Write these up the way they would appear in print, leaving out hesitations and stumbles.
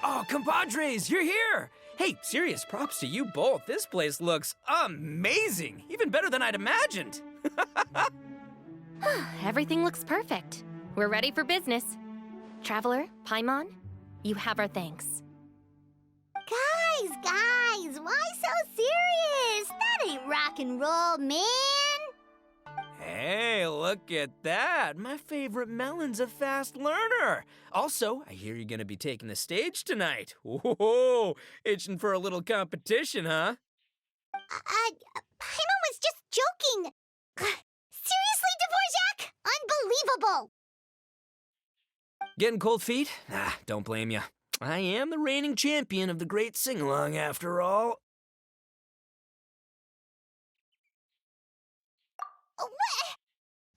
Oh, compadres, you're here! Hey, serious props to you both. This place looks amazing. Even better than I'd imagined. Everything looks perfect. We're ready for business. Traveler, Paimon, you have our thanks. Guys, why so serious? That ain't rock and roll, man. Hey, look at that. My favorite melon's a fast learner. Also, I hear you're gonna be taking the stage tonight. Whoa, itching for a little competition, huh? Paimon was just joking. Seriously, Dvorak? Unbelievable. Getting cold feet? Don't blame ya. I am the reigning champion of the great sing-along after all. What?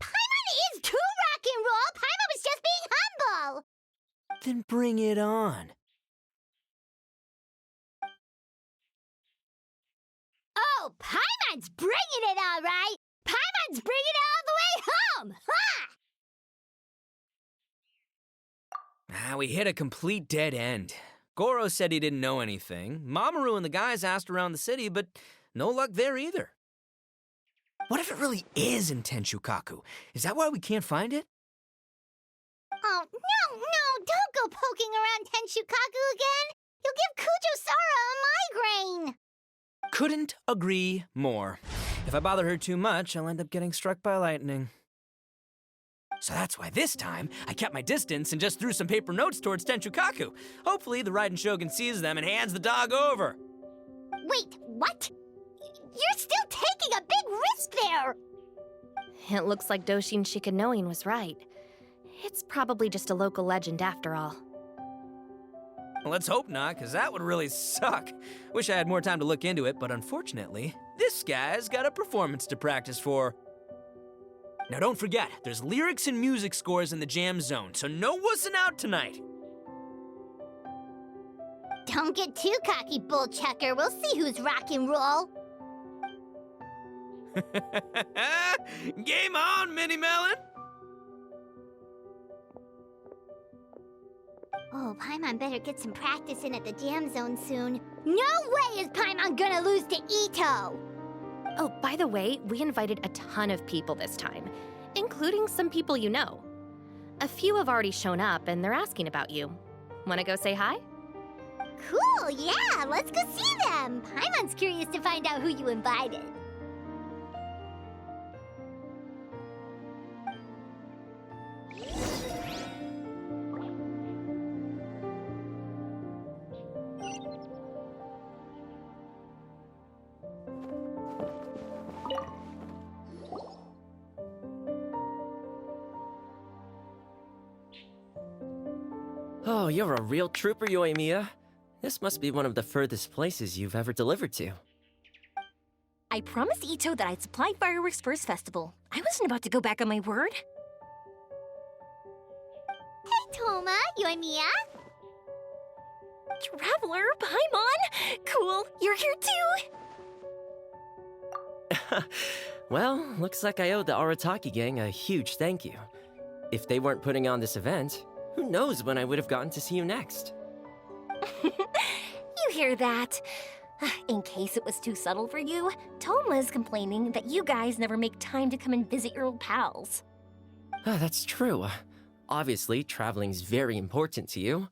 Paimon is too rock and roll. Paimon was just being humble. Then bring it on. Oh, Paimon's bringing it all right. Paimon's bringing it all the way home. Ha! We hit a complete dead end. Goro said he didn't know anything. Mamoru and the guys asked around the city, but no luck there either. What if it really is in Tenshukaku? Is that why we can't find it? Oh, no, don't go poking around Tenshukaku again. You'll give Kujo-Sara a migraine. Couldn't agree more. If I bother her too much, I'll end up getting struck by lightning. So that's why this time, I kept my distance and just threw some paper notes towards Tenshukaku. Hopefully, the Raiden Shogun sees them and hands the dog over. Wait, what? You're still taking a big risk there! It looks like Doshin Shikanoin was right. It's probably just a local legend after all. Let's hope not, because that would really suck. Wish I had more time to look into it, but unfortunately, this guy's got a performance to practice for. Now don't forget, there's lyrics and music scores in the jam zone, so no wussing out tonight. Don't get too cocky, bullchucker. We'll see who's rock and roll. Game on, Mini Melon! Oh, Paimon better get some practice in at the jam zone soon. No way is Paimon gonna lose to Ito! Oh, by the way, we invited a ton of people this time, including some people you know. A few have already shown up, and they're asking about you. Wanna go say hi? Cool, yeah, let's go see them. Paimon's curious to find out who you invited. Oh, you're a real trooper, Yoimiya. This must be one of the furthest places you've ever delivered to. I promised Ito that I'd supply fireworks for his festival. I wasn't about to go back on my word. Hey, Toma, Yoimiya. Traveler, Paimon! Cool, you're here too! Well, looks like I owe the Arataki gang a huge thank you. If they weren't putting on this event, who knows when I would have gotten to see you next. You hear that? In case it was too subtle for you, Toma's complaining that you guys never make time to come and visit your old pals. That's true. Obviously, traveling's very important to you,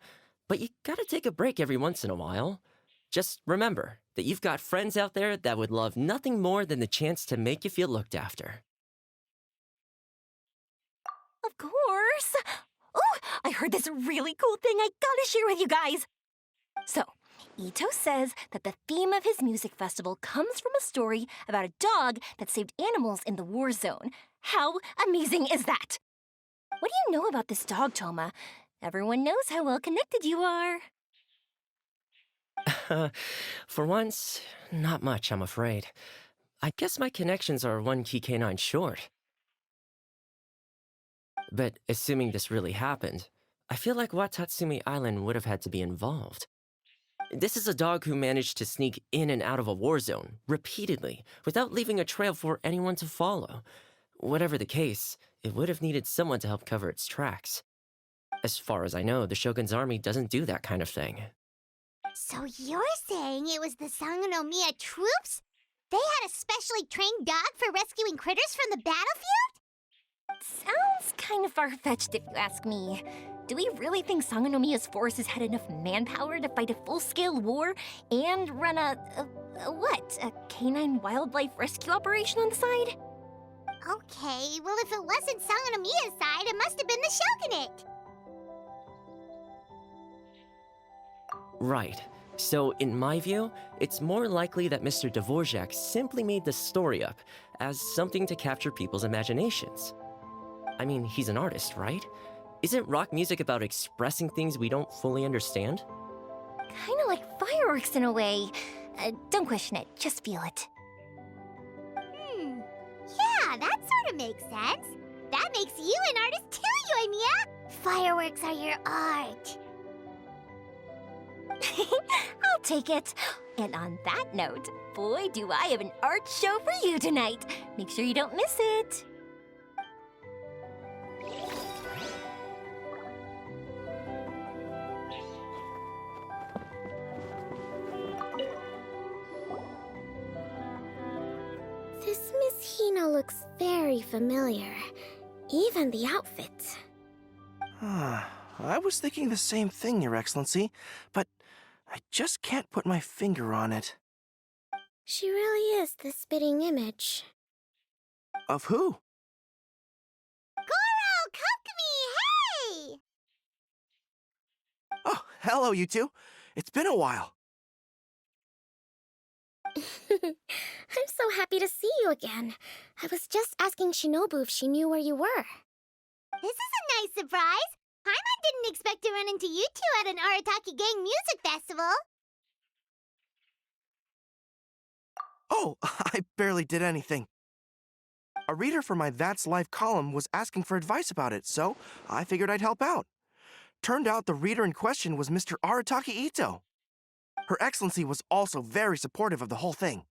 but you gotta take a break every once in a while. Just remember that you've got friends out there that would love nothing more than the chance to make you feel looked after. Of course! Oh, I heard this really cool thing I gotta share with you guys! So, Ito says that the theme of his music festival comes from a story about a dog that saved animals in the war zone. How amazing is that? What do you know about this dog, Toma? Everyone knows how well connected you are. For once, not much, I'm afraid. I guess my connections are one key canine short. But assuming this really happened, I feel like Watatsumi Island would have had to be involved. This is a dog who managed to sneak in and out of a war zone, repeatedly, without leaving a trail for anyone to follow. Whatever the case, it would have needed someone to help cover its tracks. As far as I know, the Shogun's army doesn't do that kind of thing. So you're saying it was the Sangonomiya troops? They had a specially trained dog for rescuing critters from the battlefield? Sounds kind of far-fetched if you ask me. Do we really think Sangonomiya's forces had enough manpower to fight a full-scale war and run a canine wildlife rescue operation on the side? Okay, well if it wasn't Sangonomiya's side, it must have been the shogunate. Right. So, in my view, it's more likely that Mr. Dvorak simply made the story up as something to capture people's imaginations. I mean, he's an artist, right? Isn't rock music about expressing things we don't fully understand? Kinda like fireworks in a way. Don't question it, just feel it. Yeah, that sort of makes sense. That makes you an artist too, Yoimiya. Fireworks are your art. I'll take it. And on that note, boy, do I have an art show for you tonight. Make sure you don't miss it. This Miss Hina looks very familiar. Even the outfit. I was thinking the same thing, Your Excellency, but I just can't put my finger on it. She really is the spitting image. Of who? Goro, Kokumi, hey! Oh, hello, you two. It's been a while. I'm so happy to see you again. I was just asking Shinobu if she knew where you were. This is a nice surprise. Paimon didn't expect to run into you two at an Arataki Gang music festival. Oh, I barely did anything. A reader for my That's Life column was asking for advice about it, so I figured I'd help out. Turned out the reader in question was Mr. Arataki Ito. Her Excellency was also very supportive of the whole thing.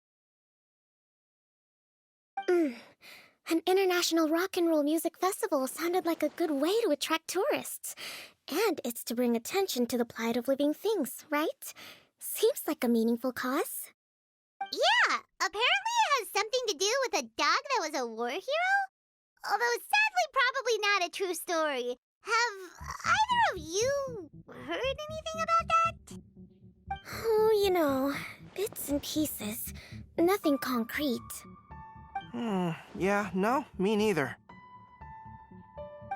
An international rock and roll music festival sounded like a good way to attract tourists. And it's to bring attention to the plight of living things, right? Seems like a meaningful cause. Yeah, apparently it has something to do with a dog that was a war hero? Although sadly probably not a true story. Have either of you heard anything about that? Oh, you know, bits and pieces. Nothing concrete. Yeah, no, me neither.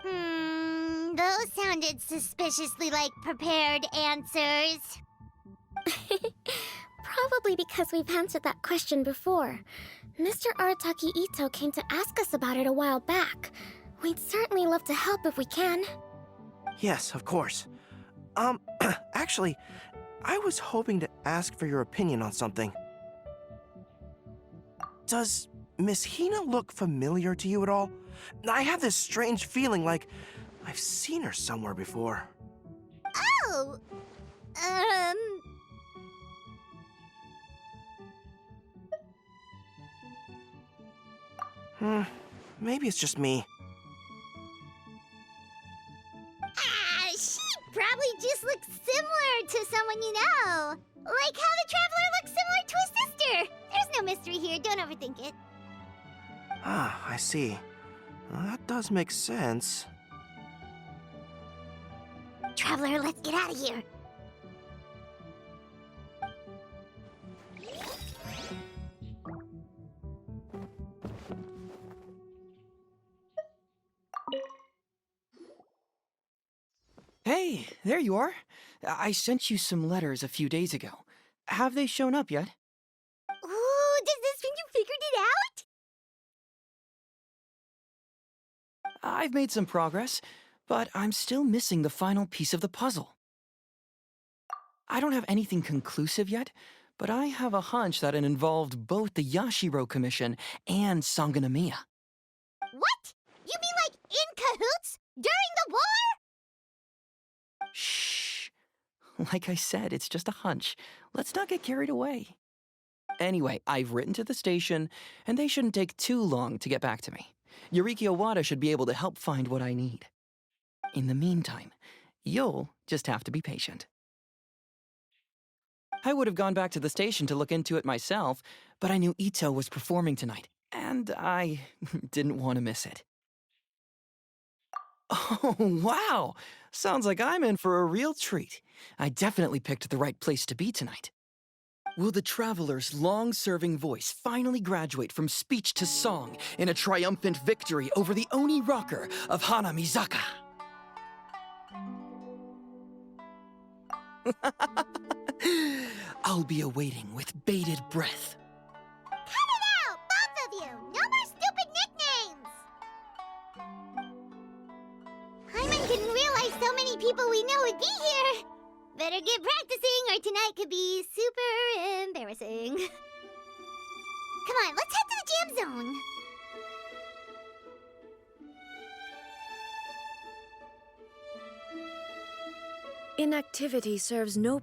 Those sounded suspiciously like prepared answers. Probably because we've answered that question before. Mr. Arataki Ito came to ask us about it a while back. We'd certainly love to help if we can. Yes, of course. Actually, I was hoping to ask for your opinion on something. Does Miss Hina look familiar to you at all? I have this strange feeling like I've seen her somewhere before. Oh, Maybe it's just me. She probably just looks similar to someone you know. Like how the Traveler looks similar to his sister. There's no mystery here, don't overthink it. Ah, I see. That does make sense. Traveler, let's get out of here. Hey, there you are. I sent you some letters a few days ago. Have they shown up yet? Ooh, does this mean you figured it out? I've made some progress, but I'm still missing the final piece of the puzzle. I don't have anything conclusive yet, but I have a hunch that it involved both the Yashiro Commission and Sangonomiya. What? You mean like in cahoots? During the war? Shh. Like I said, it's just a hunch. Let's not get carried away. Anyway, I've written to the station, and they shouldn't take too long to get back to me. Yuriki Owada should be able to help find what I need. In the meantime, you'll just have to be patient. I would have gone back to the station to look into it myself, but I knew Ito was performing tonight, and I didn't want to miss it. Oh, wow! Sounds like I'm in for a real treat. I definitely picked the right place to be tonight. Will the Traveler's long-serving voice finally graduate from speech to song in a triumphant victory over the Oni rocker of Hanamizaka? I'll be awaiting with bated breath. Cut it out, both of you! No more stupid nicknames! Hyman didn't realize so many people we know would be here. Better get practicing or tonight could be super embarrassing. Come on, let's head to the jam zone. Inactivity serves no